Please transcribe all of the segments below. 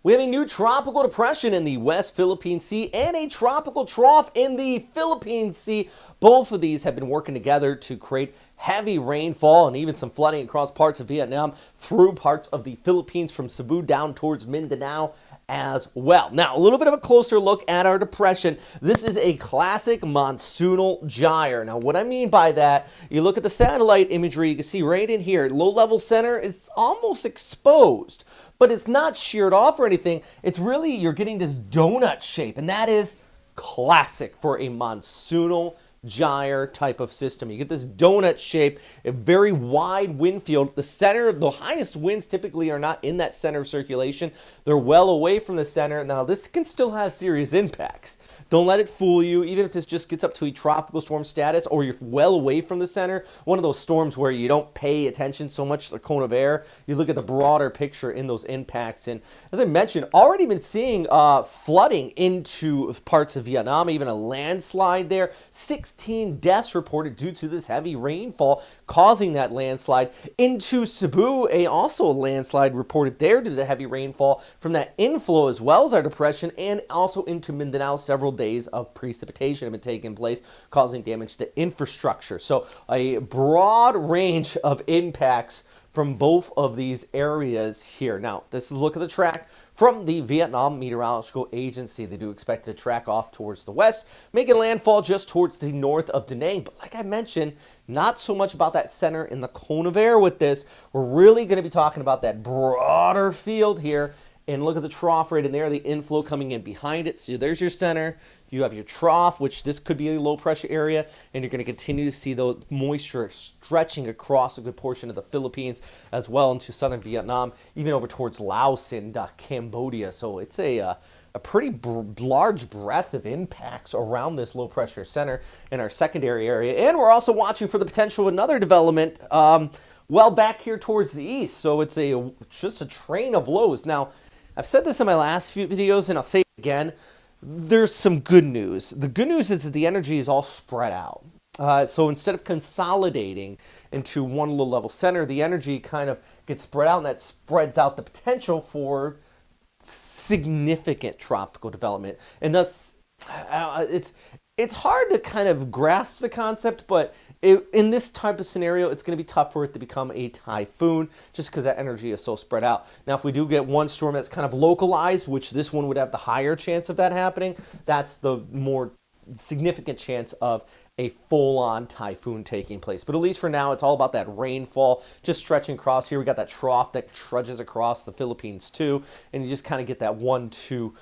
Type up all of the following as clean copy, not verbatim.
We have a new tropical depression in the West Philippine Sea and a tropical trough in the Philippine Sea. Both of these have been working together to create heavy rainfall and even some flooding across parts of Vietnam through parts of the Philippines from Cebu down towards Mindanao as well. Now, a little bit of a closer look at our depression. This is a classic monsoonal gyre. Now, what I mean by that, you look at the satellite imagery, you can see right in here, low-level center is almost exposed, but it's not sheared off or anything. It's really, you're getting this donut shape, and that is classic for a monsoonal gyre type of system. You get this donut shape, a very wide wind field. The center, the highest winds typically are not in that center of circulation. They're well away from the center. Now, this can still have serious impacts. Don't let it fool you. Even if this just gets up to a tropical storm status or you're well away from the center, one of those storms where you don't pay attention so much to the cone of air, you look at the broader picture in those impacts. And as I mentioned, already been seeing flooding into parts of Vietnam, even a landslide there. 16 deaths reported due to this heavy rainfall causing that landslide. Into Cebu, also a landslide reported there due to the heavy rainfall from that inflow as well as our depression, and also into Mindanao. Several days of precipitation have been taking place, causing damage to infrastructure. So a broad range of impacts from both of these areas here. Now, this is a look at the track from the Vietnam Meteorological Agency. They do expect to track off towards the west, making landfall just towards the north of Da Nang. But like I mentioned, not so much about that center in the cone of air with this. We're really going to be talking about that broader field here. And look at the trough right in there, the inflow coming in behind it. So there's your center. You have your trough, which this could be a low pressure area, and you're going to continue to see the moisture stretching across a good portion of the Philippines as well into southern Vietnam, even over towards Laos and Cambodia. So it's a pretty large breadth of impacts around this low pressure center in our secondary area. And we're also watching for the potential of another development well back here towards the east. So it's just a train of lows. Now, I've said this in my last few videos, and I'll say it again. There's some good news. The good news is that the energy is all spread out. So instead of consolidating into one low-level center, the energy kind of gets spread out, and that spreads out the potential for significant tropical development. And thus, it's hard to kind of grasp the concept, but in this type of scenario, it's going to be tough for it to become a typhoon just because that energy is so spread out. Now, if we do get one storm that's kind of localized, which this one would have the higher chance of that happening, that's the more significant chance of a full-on typhoon taking place. But at least for now, it's all about that rainfall just stretching across here. We got that trough that trudges across the Philippines too, and you just kind of get that 1-2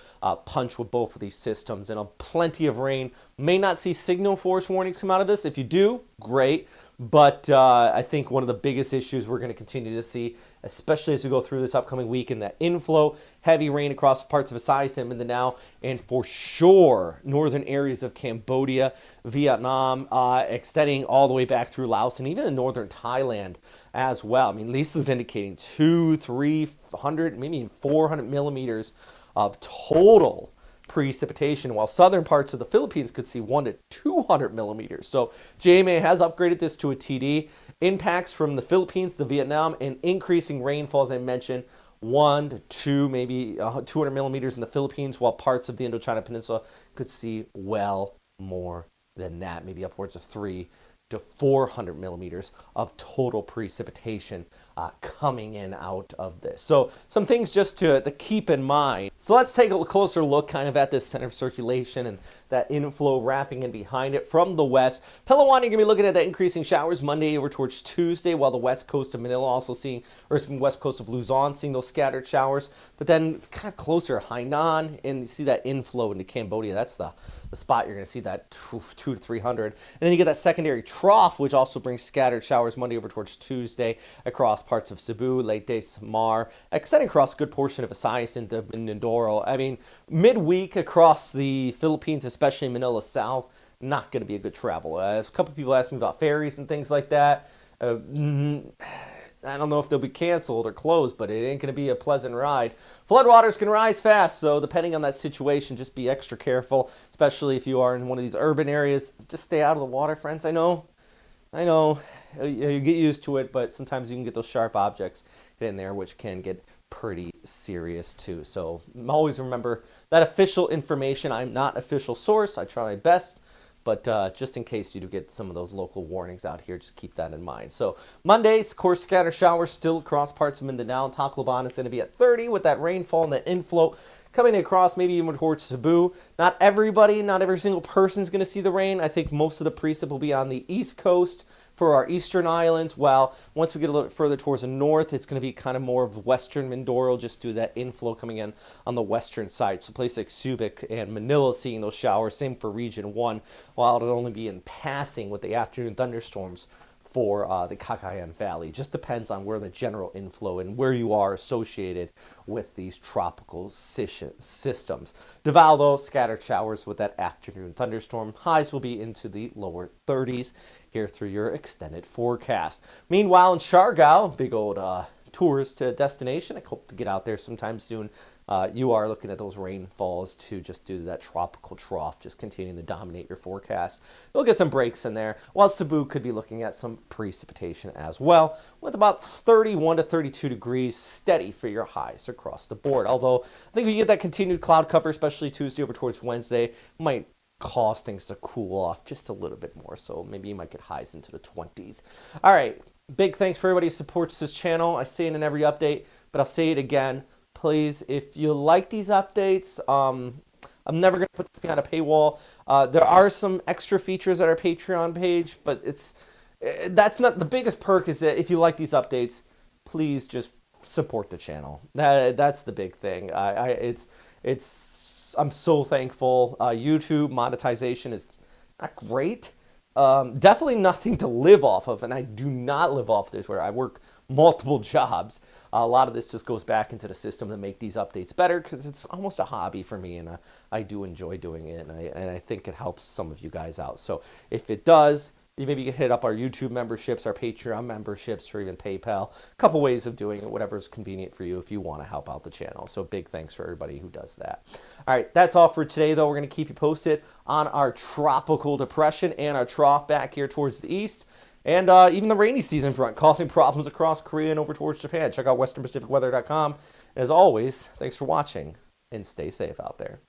punch with both of these systems. And plenty of rain. May not see signal force warnings come out of this. If you do, great. But I think one of the biggest issues we're going to continue to see, especially as we go through this upcoming week, in that inflow, heavy rain across parts of Visayas and Mindanao, and for sure northern areas of Cambodia, Vietnam, extending all the way back through Laos and even in northern Thailand as well. I mean, Lisa is indicating 200, 300, maybe even 400 millimeters of total precipitation, while southern parts of the Philippines could see 100 to 200 millimeters. So JMA has upgraded this to a TD. Impacts from the Philippines to Vietnam and increasing rainfall, as I mentioned, 1 to 2, maybe 200 millimeters in the Philippines, while parts of the Indochina Peninsula could see well more than that, maybe upwards of 300 to 400 millimeters of total precipitation coming in out of this. So some things just to keep in mind. So let's take a closer look kind of at this center of circulation and that inflow wrapping in behind it from the west. Palawan, you're going to be looking at the increasing showers Monday over towards Tuesday, while the west coast of Manila also seeing, or west coast of Luzon seeing those scattered showers. But then kind of closer, Hainan, and you see that inflow into Cambodia. That's the spot you're going to see that 200 to 300. And then you get that secondary trough, which also brings scattered showers Monday over towards Tuesday across parts of Cebu, Leyte, Samar, extending across a good portion of Visayas into Mindoro. I mean, midweek across the Philippines, especially Manila South, not going to be a good travel. A couple people asked me about ferries and things like that. I don't know if they'll be canceled or closed, but it ain't going to be a pleasant ride. Floodwaters can rise fast, so depending on that situation, just be extra careful, especially if you are in one of these urban areas. Just stay out of the water, friends. I know, you get used to it, but sometimes you can get those sharp objects in there, which can get pretty serious too. So always remember that official information. I'm not official source. I try my best. But just in case you do get some of those local warnings out here, just keep that in mind. So Mondays, of course, scatter showers still across parts of Mindanao. Tacloban is going to be at 30 with that rainfall and that inflow coming across, maybe even towards Cebu. Not everybody, not every single person is going to see the rain. I think most of the precip will be on the east coast for our eastern islands, while once we get a little bit further towards the north, it's going to be kind of more of western Mindoro, just due to that inflow coming in on the western side. So places like Subic and Manila seeing those showers. Same for Region 1, while it'll only be in passing with the afternoon thunderstorms for the Cagayan Valley. Just depends on where the general inflow and where you are associated with these tropical systems. Davao, though, scattered showers with that afternoon thunderstorm. Highs will be into the lower 30s here through your extended forecast. Meanwhile, in Siargao, big old tourist destination. I hope to get out there sometime soon. You are looking at those rainfalls to just due to that tropical trough just continuing to dominate your forecast. You'll get some breaks in there, while Cebu could be looking at some precipitation as well, with about 31 to 32 degrees steady for your highs across the board. Although I think if you get that continued cloud cover, especially Tuesday over towards Wednesday, might cause things to cool off just a little bit more. So maybe you might get highs into the 20s. All right. Big thanks for everybody who supports this channel. I say it in every update, but I'll say it again. Please, if you like these updates, I'm never going to put this behind a paywall. There are some extra features at our Patreon page, but that's not the biggest perk. Is that if you like these updates, please just support the channel. That's the big thing. I'm so thankful. YouTube monetization is not great. Definitely nothing to live off of, and I do not live off this where I work multiple jobs. A lot of this just goes back into the system to make these updates better because it's almost a hobby for me, and I do enjoy doing it, and I think it helps some of you guys out. So if it does, maybe you can hit up our YouTube memberships, our Patreon memberships, or even PayPal. A couple ways of doing it, whatever is convenient for you if you want to help out the channel. So big thanks for everybody who does that. All right, that's all for today, though. We're going to keep you posted on our tropical depression and our trough back here towards the east. And even the rainy season front causing problems across Korea and over towards Japan. Check out westernpacificweather.com. As always, thanks for watching, and stay safe out there.